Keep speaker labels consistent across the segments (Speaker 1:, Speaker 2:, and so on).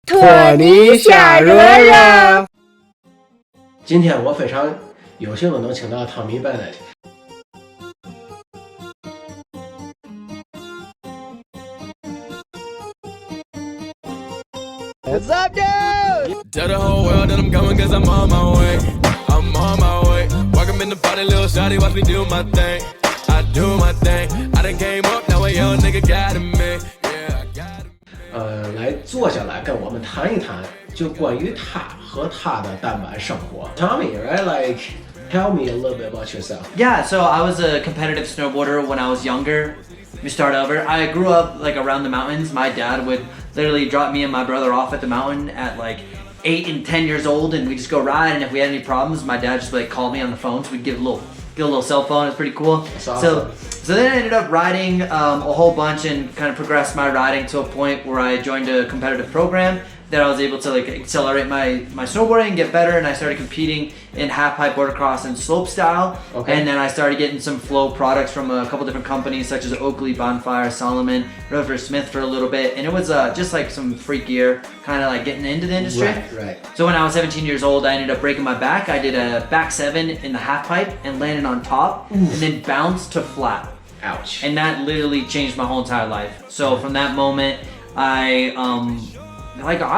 Speaker 1: 托尼小热热。
Speaker 2: 今天我非常有幸的能请到Tommie Bennett。What's
Speaker 1: up, dude?
Speaker 3: Tell the whole world that I'm coming 'cause I'm on my way. I'm on my way. Welcome in the party, little shawty, watch me do my thing. I do my thing. I done came up, now a young nigga got me. Yeah, I got me.
Speaker 2: 来坐下来跟我们谈一谈，就关于他和他的单板生活。Tommie, right? Like, tell me a little bit about yourself.
Speaker 4: Yeah, so I was a competitive snowboarder when I was younger. We start over. I grew up like around the mountains. My dad would literally drop me and my brother off at the mountain at like 8 and 10 years old, and we just go ride. And if we had any problems, my dad just like called me on the phone. So we'd get a little cell phone. It's pretty cool.
Speaker 2: That's awesome.
Speaker 4: So then I ended up riding a whole bunch and kind of progressed my riding to a point where I joined a competitive program that I was able to like accelerate my snowboarding and get better, and I started competing in half pipe, border cross, and slope style.
Speaker 2: Okay.
Speaker 4: And then I started getting some flow products from a couple different companies such as Oakley, Bonfire, Solomon, Rover Smith for a little bit, and it was just like some free gear, kind of like getting into the industry.
Speaker 2: Right.
Speaker 4: So when I was 17 years old, I ended up breaking my back. I did a back 7 in the half pipe and landed on top, and then bounced to flat.
Speaker 2: Ouch.
Speaker 4: And that literally changed my whole entire life. So from that moment, I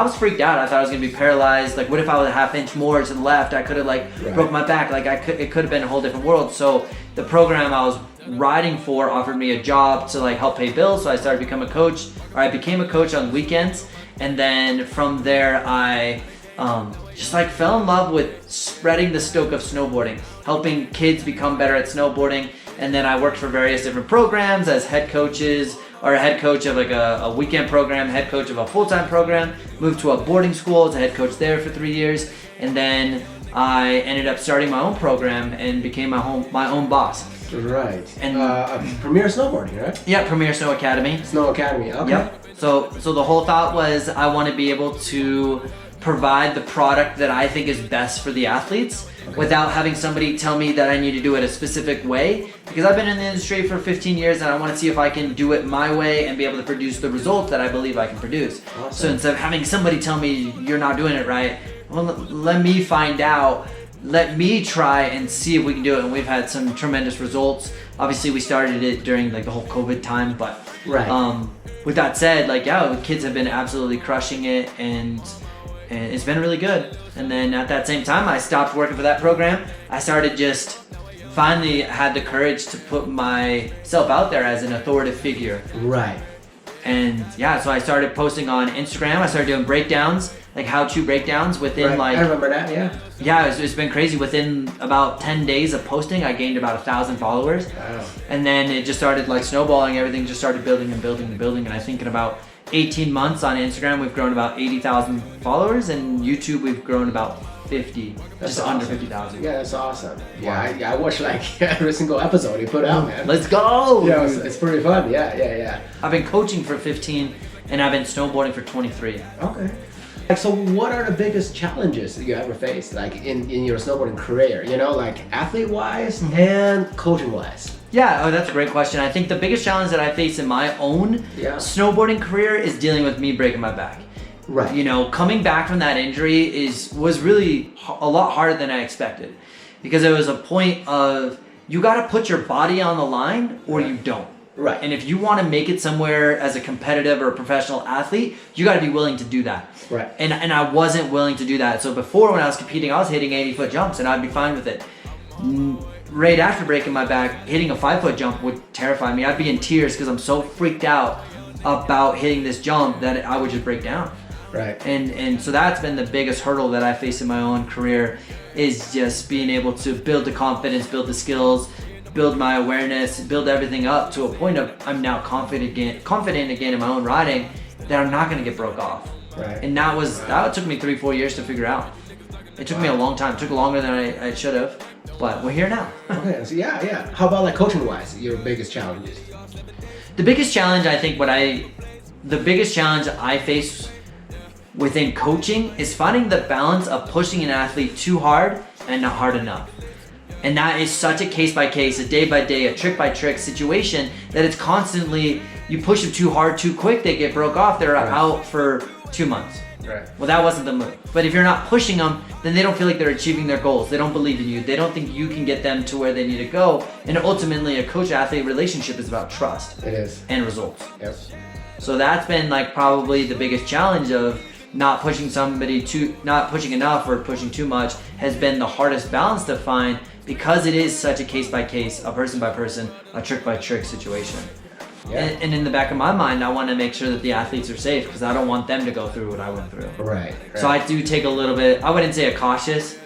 Speaker 4: was freaked out. I thought I was gonna be paralyzed. Like, what if I was a half inch more to the left? I could have broke my back. Like, it could have been a whole different world. So the program I was riding for offered me a job to like help pay bills. So I started to become a coach, or I became a coach on weekends. And then from there, I just like fell in love with spreading the stoke of snowboarding, helping kids become better at snowboarding. And then I worked for various different programs as head coaches, or a head coach of like a weekend program, head coach of a full-time program, moved to a boarding school as a head coach there for 3 years. And then I ended up starting my own program and became my own boss.
Speaker 2: Right.
Speaker 4: And
Speaker 2: Premier Snowboarding, right?
Speaker 4: Yeah, Premier Snow Academy.
Speaker 2: Snow Academy, okay.
Speaker 4: Yep. So the whole thought was I want to be able to provide the product that I think is best for the athletes, without having somebody tell me that I need to do it a specific way, because I've been in the industry for 15 years and I want to see if I can do it my way and be able to produce the results that I believe I can produce.
Speaker 2: Awesome.
Speaker 4: So instead of having somebody tell me you're not doing it right, well, let me find out, let me try and see if we can do it. And we've had some tremendous results. Obviously we started it during like the whole COVID time, but with that said, like, yeah, kids have been absolutely crushing it, and it's been really good. And then at that same time, I stopped working for that program. I started just finally had the courage to put myself out there as an authoritative figure.
Speaker 2: Right.
Speaker 4: And yeah, so I started posting on Instagram. I started doing breakdowns, like how-to breakdowns within
Speaker 2: I remember that, yeah.
Speaker 4: Yeah, it's been crazy. Within about 10 days of posting, I gained about 1,000 followers.
Speaker 2: Wow.
Speaker 4: And then it just started like snowballing. Everything just started building and building and building. And I think in about 18 months on Instagram, we've grown about 80,000 followers, and YouTube, we've grown about 50,
Speaker 2: That's
Speaker 4: just
Speaker 2: awesome.
Speaker 4: under 50,000.
Speaker 2: Yeah, that's awesome. Yeah, I watch like every single episode you put out, man.
Speaker 4: Let's go!
Speaker 2: Yeah, it's pretty fun. Yeah.
Speaker 4: I've been coaching for 15, and I've been snowboarding for 23.
Speaker 2: Okay. So what are the biggest challenges that you ever faced, like in your snowboarding career? You know, like athlete-wise and coaching-wise?
Speaker 4: Yeah, that's a great question. I think the biggest challenge that I face in my own snowboarding career is dealing with me breaking my back.
Speaker 2: Right.
Speaker 4: You know, coming back from that injury was really a lot harder than I expected, because it was a point of you got to put your body on the line or you don't.
Speaker 2: Right.
Speaker 4: And if you want to make it somewhere as a competitive or professional athlete, you got to be willing to do that.
Speaker 2: Right.
Speaker 4: And I wasn't willing to do that. So before, when I was competing, I was hitting 80-foot jumps and I'd be fine with it. Right after breaking my back, hitting a 5-foot jump would terrify me. I'd be in tears because I'm so freaked out about hitting this jump that I would just break down.
Speaker 2: Right.
Speaker 4: And so that's been the biggest hurdle that I face in my own career, is just being able to build the confidence, build the skills, build my awareness, build everything up to a point of I'm now confident again in my own riding, that I'm not going to get broke off.
Speaker 2: Right.
Speaker 4: And that took me 3-4 years to figure out. It took me a long time. It took longer than I should have, but we're here now.
Speaker 2: Okay, so yeah. How about like coaching-wise, your biggest challenges?
Speaker 4: The biggest challenge I face within coaching is finding the balance of pushing an athlete too hard and not hard enough. And that is such a case by case, a day by day, a trick by trick situation that it's constantly, you push them too hard, too quick, they get broke off, they're out for 2 months.
Speaker 2: Right.
Speaker 4: Well, that wasn't the move. But if you're not pushing them, then they don't feel like they're achieving their goals. They don't believe in you. They don't think you can get them to where they need to go. And ultimately, a coach-athlete relationship is about trust.
Speaker 2: It is.
Speaker 4: And results.
Speaker 2: Yep.
Speaker 4: So that's been like probably the biggest challenge of not pushing somebody not pushing enough or pushing too much has been the hardest balance to find, because it is such a case by case, a person by person, a trick by trick situation.
Speaker 2: Yeah.
Speaker 4: And in the back of my mind, I want to make sure that the athletes are safe, because I don't want them to go through what I went through.
Speaker 2: Right.
Speaker 4: So I do take a little bit, I wouldn't say a cautious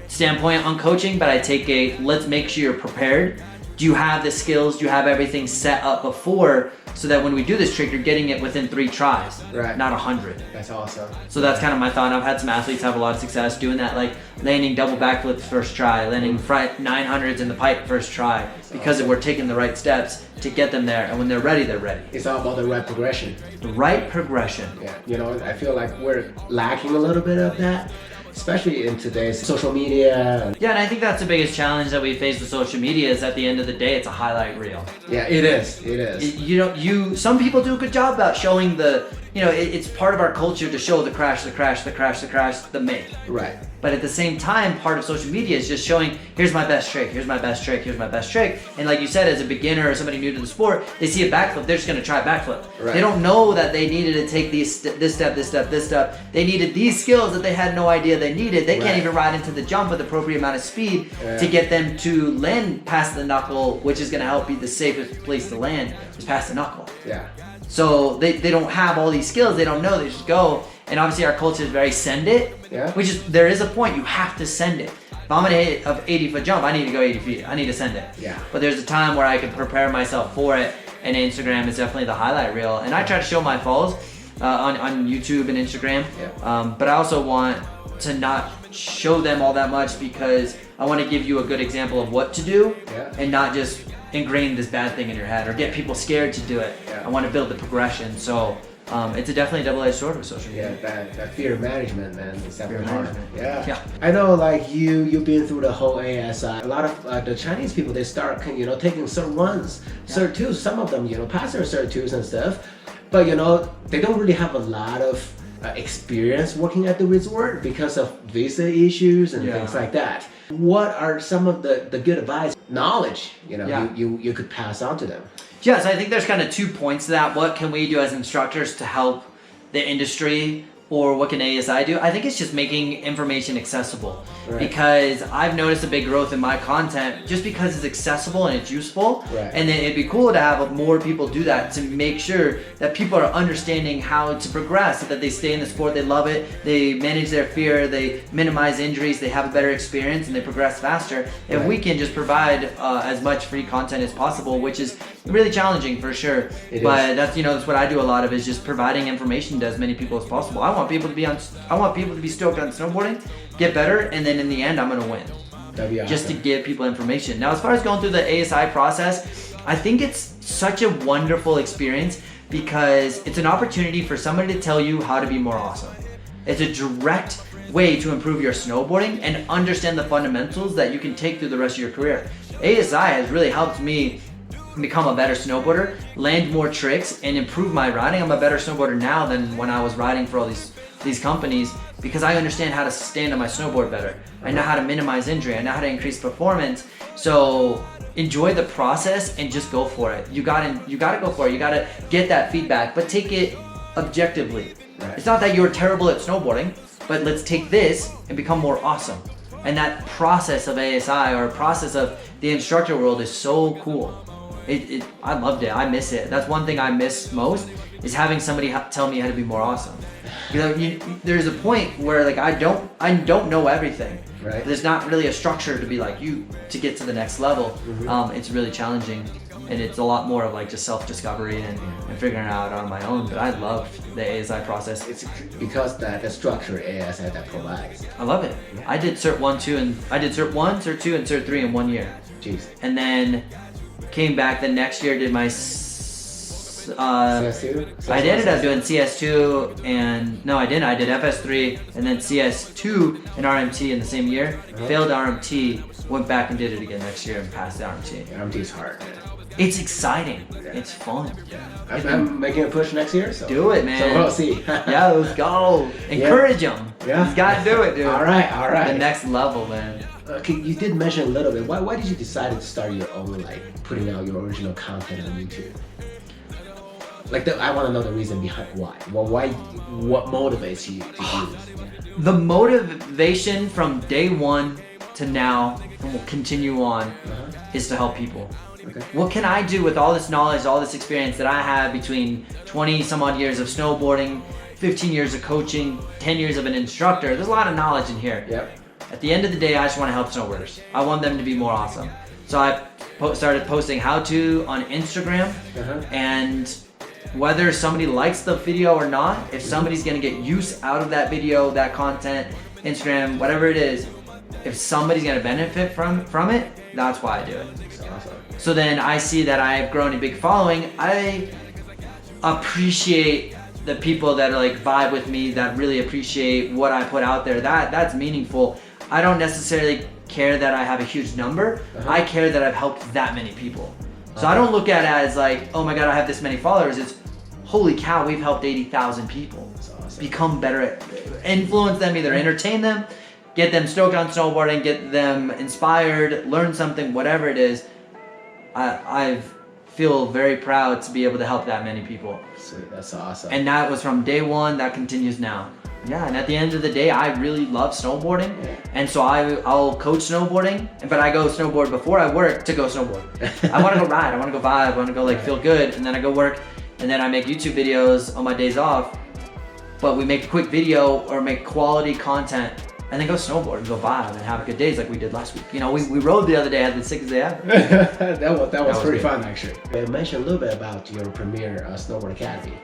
Speaker 4: standpoint on coaching, but I take a, let's make sure you're prepared. Do you have the skills? Do you have everything set up before, so that when we do this trick, you're getting it within 3 tries,
Speaker 2: Right.
Speaker 4: not 100.
Speaker 2: That's awesome.
Speaker 4: So that's kind of my thought. I've had some athletes have a lot of success doing that, like landing double backflips first try, landing 900s in the pipe first try, because we're taking the right steps to get them there. And when they're ready, they're ready.
Speaker 2: It's all about the right progression.
Speaker 4: The right progression.
Speaker 2: Yeah. You know, I feel like we're lacking a little bit of that, especially in today's social media.
Speaker 4: Yeah, and I think that's the biggest challenge that we face with social media is at the end of the day, it's a highlight reel.
Speaker 2: Yeah, it is. It is.
Speaker 4: Some people do a good job about showing it's part of our culture to show the crash, the make.
Speaker 2: Right.
Speaker 4: But at the same time, part of social media is just showing, here's my best trick, here's my best trick, here's my best trick. And like you said, as a beginner or somebody new to the sport, they see a backflip, they're just gonna try a backflip.
Speaker 2: Right.
Speaker 4: They don't know that they needed to take this step. They needed these skills that they had no idea they needed. They can't
Speaker 2: Right.
Speaker 4: even ride into the jump with the appropriate amount of speed to get them to land past the knuckle, which is gonna help be the safest place to land, is past the knuckle.
Speaker 2: Yeah.
Speaker 4: So they don't have all these skills, they don't know, they just go. And obviously our culture is very send it,
Speaker 2: Yeah.
Speaker 4: which is, there is a point, you have to send it. If I'm gonna hit an 80-foot jump, I need to go 80 feet, I need to send it.
Speaker 2: Yeah.
Speaker 4: But there's a time where I can prepare myself for it, and Instagram is definitely the highlight reel. And I try to show my falls on YouTube and Instagram, but I also want to not show them all that much, because I want to give you a good example of what to do, and not just ingrain this bad thing in your head or get people scared to do it. I want to build the progression. So it's definitely a double-edged sword with social media.
Speaker 2: Yeah, that fear management, man, is definitely hard.
Speaker 4: management. Yeah.
Speaker 2: I know, like you've been through the whole ASI. A lot of the Chinese people, they start, taking Cert 1s, Cert 2s. Some of them, pass their Cert 2s and stuff, but they don't really have a lot of experience working at the resort because of visa issues and things like that. What are some of the good advice, knowledge, you could pass on to them?
Speaker 4: Yes, I think there's kind of 2 points to that. What can we do as instructors to help the industry, or what can ASI do? I think it's just making information accessible.
Speaker 2: Right.
Speaker 4: Because I've noticed a big growth in my content just because it's accessible and it's useful.
Speaker 2: Right.
Speaker 4: And then it'd be cool to have more people do that, to make sure that people are understanding how to progress, so that they stay in the sport, they love it, they manage their fear, they minimize injuries, they have a better experience, and they progress faster. If we can just provide as much free content as possible, which is really challenging for sure. But that's that's what I do a lot of, is just providing information to as many people as possible. I want people to be stoked on snowboarding, get better, and then in the end I'm gonna win.
Speaker 2: That'd be awesome.
Speaker 4: Just to give people information. Now, as far as going through the ASI process, I think it's such a wonderful experience, because it's an opportunity for somebody to tell you how to be more awesome. It's a direct way to improve your snowboarding and understand the fundamentals that you can take through the rest of your career. ASI has really helped me become a better snowboarder, land more tricks, and improve my riding. I'm a better snowboarder now than when I was riding for all these companies, because I understand how to stand on my snowboard better. I know how to minimize injury. I know how to increase performance. So enjoy the process and just go for it. You gotta go for it. You gotta get that feedback, but take it objectively.
Speaker 2: Right.
Speaker 4: It's not that you're terrible at snowboarding, but let's take this and become more awesome. And that process of ASI, or process of the instructor world, is so cool. I loved it. I miss it. That's one thing I miss most, is having somebody tell me how to be more awesome. There's a point where I don't know everything.
Speaker 2: Right.
Speaker 4: There's not really a structure to be like you to get to the next level. It's really challenging, and it's a lot more of just self-discovery and figuring it out on my own. But I loved the ASI process.
Speaker 2: It's because the structure ASI that provides.
Speaker 4: I love it. I did Cert 1, 2, and I did Cert 1, Cert 2, and Cert 3 in 1 year.
Speaker 2: Jeez.
Speaker 4: And then came back the next year, did my
Speaker 2: CS2?
Speaker 4: I ended up doing CS2 and no, I didn't. I did FS3 and then CS2 and RMT in the same year. Failed RMT, went back and did it again next year and passed the RMT.
Speaker 2: RMT is hard, man.
Speaker 4: It's exciting. It's fun.
Speaker 2: I'm making a push next year, so
Speaker 4: Do it, man.
Speaker 2: So we'll see.
Speaker 4: Yeah, let's go. Encourage them.
Speaker 2: Yeah.
Speaker 4: You gotta do it, dude.
Speaker 2: All right.
Speaker 4: The next level, man.
Speaker 2: Okay, you did mention a little bit. Why did you decide to start your own, like putting out your original content on YouTube? Like, I want to know the reason behind why. Well, what motivates you to do this?
Speaker 4: The motivation from day one to now, and will continue on, is to help people.
Speaker 2: Okay.
Speaker 4: What can I do with all this knowledge, all this experience that I have between 20 some odd years of snowboarding, 15 years of coaching, 10 years of an instructor? There's a lot of knowledge in here.
Speaker 2: Yep.
Speaker 4: At the end of the day, I just want to help snowboarders. I want them to be more awesome. So I started posting how-to on Instagram, and whether somebody likes the video or not, if somebody's gonna get use out of that video, that content, Instagram, whatever it is, if somebody's gonna benefit from it, that's why I do it.
Speaker 2: That's awesome.
Speaker 4: So then I see that I've grown a big following. I appreciate the people that are like vibe with me, that really appreciate what I put out there. That's meaningful. I don't necessarily care that I have a huge number. I care that I've helped that many people. So I don't look at it as like, oh my God, I have this many followers. It's, holy cow, we've helped 80,000 people become better, influence them, either entertain them, get them stoked on snowboarding, get them inspired, learn something, whatever it is. I feel very proud to be able to help that many people.
Speaker 2: Sweet, that's awesome.
Speaker 4: And that was from day one, that continues now. Yeah, and at the end of the day, I really love snowboarding. And so I'll coach snowboarding, but I go snowboard before I work to go snowboard. I want to go ride, I want to go vibe, I want to go like feel good, and then I go work, and then I make YouTube videos on my days off. But we make a quick video or make quality content and then go snowboard and go vibe and have good days like we did last week. You know, we rode the other day, had the sickest day ever.
Speaker 2: that was pretty
Speaker 4: good.
Speaker 2: fun, actually. You mentioned a little bit about your Premier Snowboard Academy.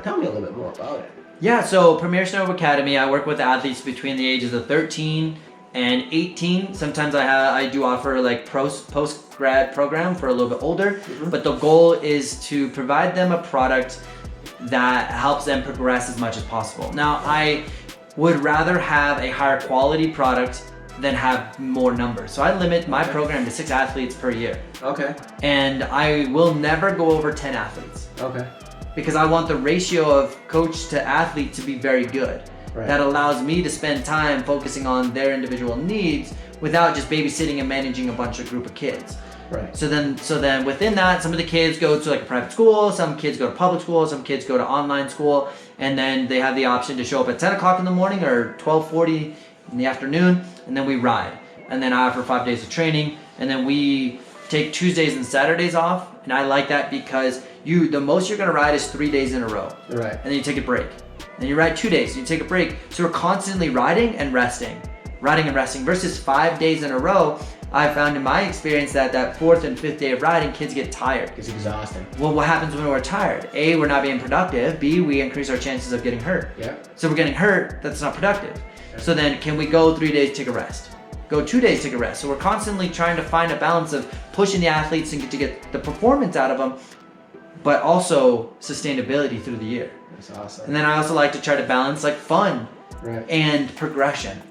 Speaker 2: Tell me a little bit more about it.
Speaker 4: Yeah, so Premier Snowboard Academy, I work with athletes between the ages of 13 and 18. Sometimes I do offer like post-grad program for a little bit older, but the goal is to provide them a product that helps them progress as much as possible. Now, I would rather have a higher quality product than have more numbers. So I limit my program to 6 athletes per year.
Speaker 2: Okay.
Speaker 4: And I will never go over 10 athletes.
Speaker 2: Okay.
Speaker 4: Because I want the ratio of coach to athlete to be very good.
Speaker 2: Right.
Speaker 4: That allows me to spend time focusing on their individual needs without just babysitting and managing a bunch of group of kids.
Speaker 2: Right.
Speaker 4: So then within that, some of the kids go to like a private school, some kids go to public school, some kids go to online school, and then they have the option to show up at 10 o'clock in the morning or 12:40 in the afternoon, and then we ride. And then I offer 5 days of training, and then we take Tuesdays and Saturdays off, and I like that because the most you're gonna ride is 3 days in a row.
Speaker 2: Right.
Speaker 4: And then you take a break. Then you ride 2 days, and you take a break. So we're constantly riding and resting versus 5 days in a row. I found in my experience that 4th and 5th day of riding, kids get tired.
Speaker 2: It's exhausting.
Speaker 4: Well, what happens when we're tired? A, we're not being productive. B, we increase our chances of getting hurt.
Speaker 2: Yeah.
Speaker 4: So we're getting hurt, that's not productive. So then can we go 3 days, take a rest? Go 2 days, take a rest. So we're constantly trying to find a balance of pushing the athletes and to get the performance out of them, but also sustainability through the year.
Speaker 2: That's awesome.
Speaker 4: And then I also like to try to balance like fun and progression.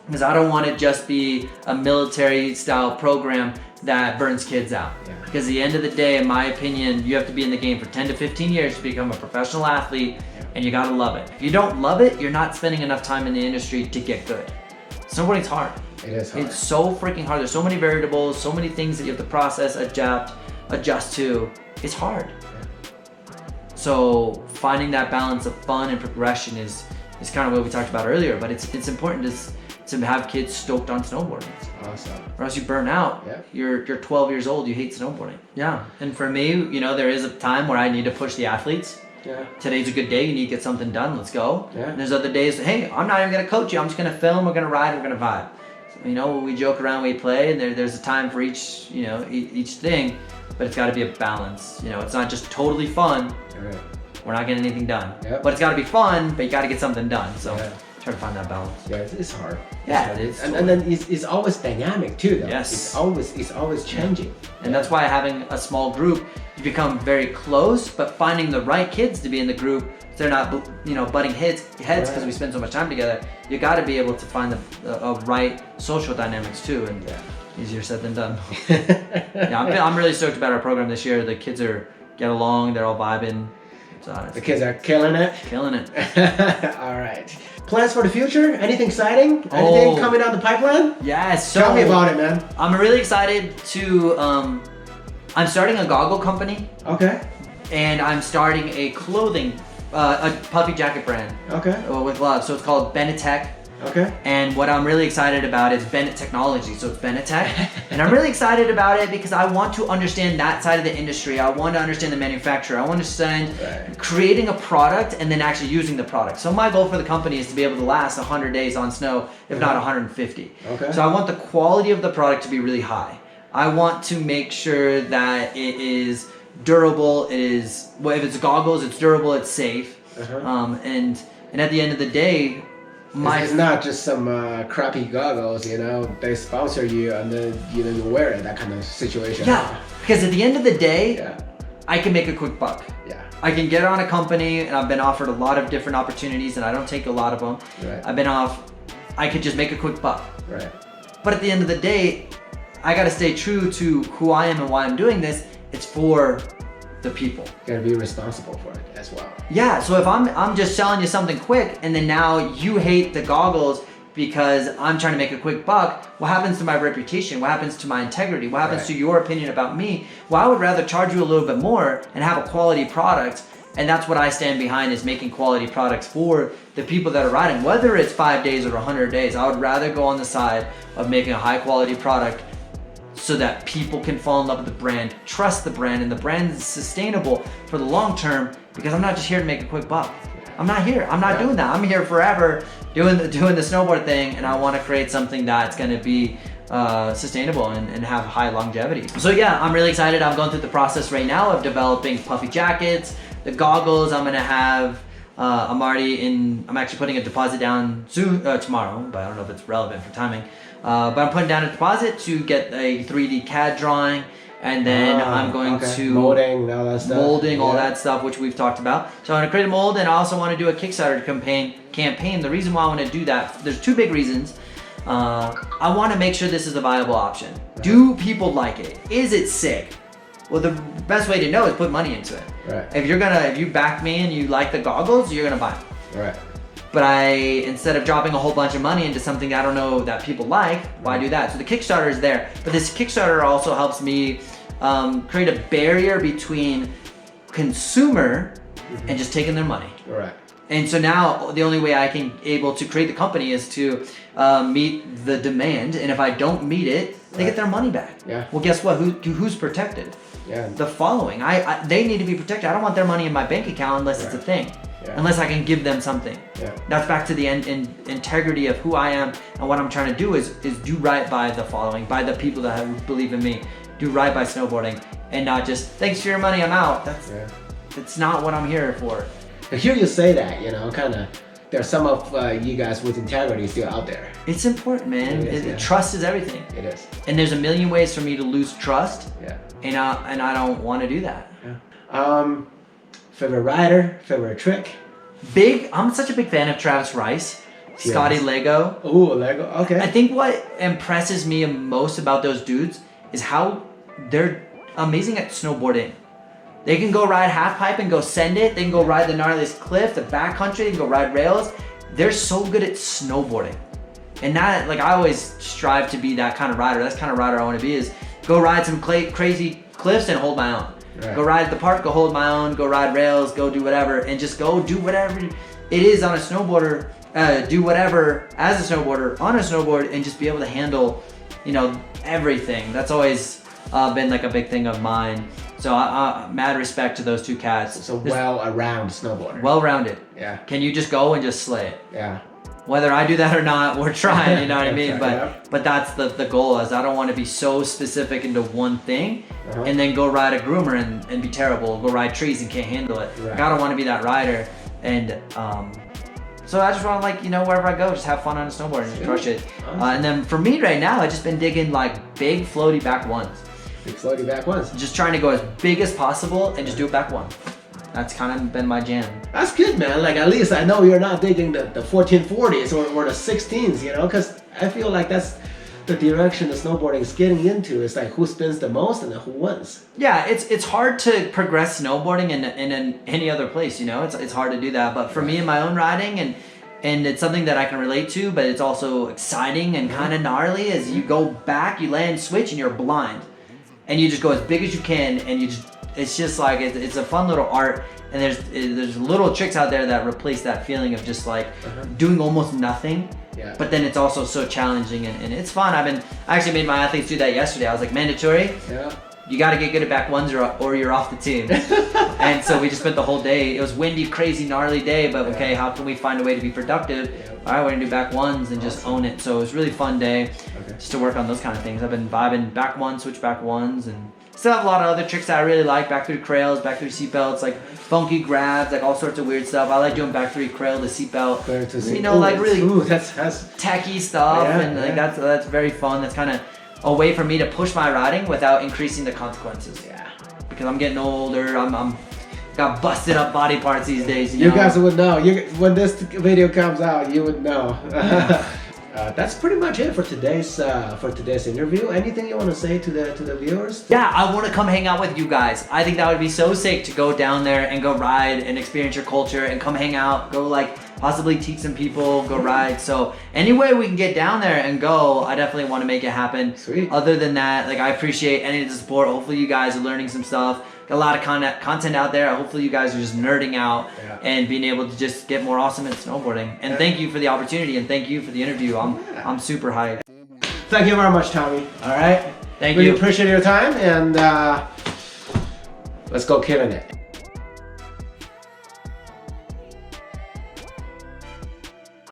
Speaker 4: Because I don't want to just be a military style program that burns kids out.
Speaker 2: Yeah.
Speaker 4: Because at the end of the day, in my opinion, you have to be in the game for 10 to 15 years to become a professional athlete, and you gotta love it. If you don't love it, you're not spending enough time in the industry to get good. Snowboarding's hard.
Speaker 2: It is hard.
Speaker 4: It's so freaking hard. There's so many variables, so many things that you have to process, adjust to. It's hard. So finding that balance of fun and progression is kind of what we talked about earlier, but it's important to have kids stoked on snowboarding.
Speaker 2: Awesome.
Speaker 4: Or else you burn out.
Speaker 2: Yeah.
Speaker 4: You're 12 years old, you hate snowboarding. Yeah. And for me, you know, there is a time where I need to push the athletes.
Speaker 2: Yeah.
Speaker 4: Today's a good day, you need to get something done, let's go.
Speaker 2: Yeah.
Speaker 4: And there's other days, hey, I'm not even gonna coach you, I'm just gonna film, we're gonna ride, we're gonna vibe. So, you know, we joke around, we play, and there's a time for each, you know, each thing, but it's gotta be a balance. You know, it's not just totally fun.
Speaker 2: Right.
Speaker 4: We're not getting anything done.
Speaker 2: Yep.
Speaker 4: But it's gotta be fun, but you gotta get something done. So try to find that balance.
Speaker 2: Yeah, it's hard.
Speaker 4: Yeah,
Speaker 2: it's
Speaker 4: it is.
Speaker 2: and then it's always dynamic too, though.
Speaker 4: Yes.
Speaker 2: It's always changing.
Speaker 4: And that's why having a small group, you become very close, but finding the right kids to be in the group, so they're not, butting heads because we spend so much time together. You got to be able to find the right social dynamics too, and easier said than done. I'm really stoked about our program this year. The kids get along, they're all vibing. So
Speaker 2: The kids are killing it.
Speaker 4: killing it.
Speaker 2: All right. Plans for the future? Anything exciting? Anything coming down the pipeline?
Speaker 4: Yes. So
Speaker 2: Tell me about it, man.
Speaker 4: I'm really excited to. I'm starting a goggle company,
Speaker 2: Okay.
Speaker 4: and I'm starting a clothing, a puffy jacket brand
Speaker 2: Okay.
Speaker 4: with gloves. So it's called Bennett Tech.
Speaker 2: Okay.
Speaker 4: And what I'm really excited about is Bennett Technology, so it's Bennett Tech. And I'm really excited about it because I want to understand that side of the industry. I want to understand the manufacturer. I want to understand creating a product and then actually using the product. So my goal for the company is to be able to last 100 days on snow, if not 150.
Speaker 2: Okay.
Speaker 4: So I want the quality of the product to be really high. I want to make sure that it is durable. If it's goggles, it's durable, it's safe. And at the end of the day,
Speaker 2: it's not just some crappy goggles, they sponsor you and then you wear it, that kind of situation.
Speaker 4: Yeah, because at the end of the day,
Speaker 2: Yeah.
Speaker 4: I can make a quick buck.
Speaker 2: Yeah.
Speaker 4: I can get on a company, and I've been offered a lot of different opportunities, and I don't take a lot of them.
Speaker 2: Right.
Speaker 4: I could just make a quick buck.
Speaker 2: Right.
Speaker 4: But at the end of the day, I gotta stay true to who I am and why I'm doing this. It's for the people.
Speaker 2: You gotta be responsible for it as well.
Speaker 4: Yeah, so if I'm just selling you something quick, and then now you hate the goggles because I'm trying to make a quick buck, what happens to my reputation? What happens to my integrity? What happens to your opinion about me? Well, I would rather charge you a little bit more and have a quality product, and that's what I stand behind, is making quality products for the people that are riding. Whether it's 5 days or 100 days, I would rather go on the side of making a high quality product so that people can fall in love with the brand, trust the brand, and the brand is sustainable for the long term, because I'm not just here to make a quick buck. I'm not here. I'm not doing that. I'm here forever doing the snowboard thing, and I want to create something that's going to be sustainable and have high longevity. So yeah, I'm really excited. I'm going through the process right now of developing puffy jackets, the goggles. I'm going to have, I'm actually putting a deposit down soon, tomorrow, but I don't know if it's relevant for timing. But I'm putting down a deposit to get a 3D CAD drawing, and then I'm going to
Speaker 2: molding and all that stuff.
Speaker 4: All that stuff, which we've talked about. So I'm going to create a mold, and I also want to do a Kickstarter campaign. The reason why I want to do that, there's two big reasons. I want to make sure this is a viable option. Right. Do people like it? Is it sick? Well, the best way to know is put money into it.
Speaker 2: Right.
Speaker 4: If you back me and you like the goggles, you're gonna buy them.
Speaker 2: Right.
Speaker 4: But instead of dropping a whole bunch of money into something I don't know that people like, why do that? So the Kickstarter is there, but this Kickstarter also helps me create a barrier between consumer and just taking their money.
Speaker 2: Right.
Speaker 4: And so now the only way I can able to create the company is to meet the demand, and if I don't meet it, they get their money back.
Speaker 2: Yeah.
Speaker 4: Well, guess what? Who's protected?
Speaker 2: Yeah.
Speaker 4: The following. They need to be protected. I don't want their money in my bank account unless it's a thing. Yeah. Unless I can give them something. Yeah. That's back to the integrity of who I am, and what I'm trying to do is do right by the following, by the people that believe in me. Do right by snowboarding, and not just thanks for your money, I'm out. That's not what I'm here for.
Speaker 2: I hear you say that, kind of. There's some of you guys with integrity still out there.
Speaker 4: It's important, man. Trust is everything.
Speaker 2: It is.
Speaker 4: And there's a million ways for me to lose trust.
Speaker 2: Yeah.
Speaker 4: And I don't want to do that.
Speaker 2: Yeah. Favorite rider, favorite trick?
Speaker 4: I'm such a big fan of Travis Rice, Scotty Lego.
Speaker 2: Ooh, Lego, okay.
Speaker 4: I think what impresses me most about those dudes is how they're amazing at snowboarding. They can go ride half pipe and go send it. They can go ride the gnarliest cliff, the backcountry. They can go ride rails. They're so good at snowboarding. And that, I always strive to be that kind of rider. That's the kind of rider I want to be, is go ride some crazy cliffs and hold my own. Right. Go ride at the park, go hold my own, go ride rails, go do whatever, and just go do whatever it is on a snowboarder, do whatever as a snowboarder on a snowboard, and just be able to handle, everything. That's always been a big thing of mine. So mad respect to those two cats.
Speaker 2: So well-around snowboarder.
Speaker 4: Well-rounded.
Speaker 2: Yeah.
Speaker 4: Can you just go and just slay it?
Speaker 2: Yeah.
Speaker 4: Whether I do that or not, we're trying, you know what I mean? But that's the goal, is I don't want to be so specific into one thing and then go ride a groomer and be terrible, go ride trees and can't handle it. Right. I don't want to be that rider. And So I just want to like, you know, wherever I go, just have fun on a snowboard and just crush it. And then for me right now, I've just been digging like big floaty back ones.
Speaker 2: Big floaty back ones.
Speaker 4: Just trying to go as big as possible and just do it back one. That's kind of been my jam.
Speaker 2: That's good, man. Like at least I know you're not digging the 1440s or the 16s, you know, because I feel like that's the direction the snowboarding is getting into. It's like who spins the most and then who wins.
Speaker 4: Yeah, it's hard to progress snowboarding in any other place, you know. It's hard to do that. But for me in my own riding and it's something that I can relate to, but it's also exciting and kind of gnarly. As you go back, you land switch and you're blind, and you just go as big as you can, and you just. It's just like it's a fun little art, and there's little tricks out there that replace that feeling of just like doing almost nothing.
Speaker 2: Yeah.
Speaker 4: But then it's also so challenging and it's fun. I actually made my athletes do that yesterday. I was like, mandatory.
Speaker 2: Yeah.
Speaker 4: You got to get good at back ones or you're off the team. And so we just spent the whole day. It was windy, crazy, gnarly day, but okay, how can we find a way to be productive? All right, we're gonna do back ones and just own it. So it was a really fun day just to work on those kind of things. I've been vibing back ones, switch back ones, and still have a lot of other tricks that I really like. Back through crails, back through seatbelts, like funky grabs, like all sorts of weird stuff. I like doing back three crail to seatbelt. You know, like really
Speaker 2: that's
Speaker 4: tacky stuff, and like that's very fun. That's kind of a way for me to push my riding without increasing the consequences.
Speaker 2: Yeah.
Speaker 4: Because I'm getting older. I'm got busted up body parts these days. You know?
Speaker 2: guys would know. When this video comes out, you would know. That's pretty much it for today's interview. Anything you want to say to the viewers?
Speaker 4: Yeah, I want to come hang out with you guys. I think that would be so sick to go down there and go ride and experience your culture and come hang out, go like possibly teach some people, go ride. So any way we can get down there and go, I definitely want to make it happen.
Speaker 2: Sweet.
Speaker 4: Other than that, like I appreciate any of the support. Hopefully you guys are learning some stuff. Got a lot of content out there. Hopefully you guys are just nerding out and being able to just get more awesome at snowboarding. And thank you for the opportunity and thank you for the interview. I'm super hyped.
Speaker 2: Thank you very much, Tommie. All right.
Speaker 4: Thank
Speaker 2: really
Speaker 4: you.
Speaker 2: appreciate your time, and let's go killing it.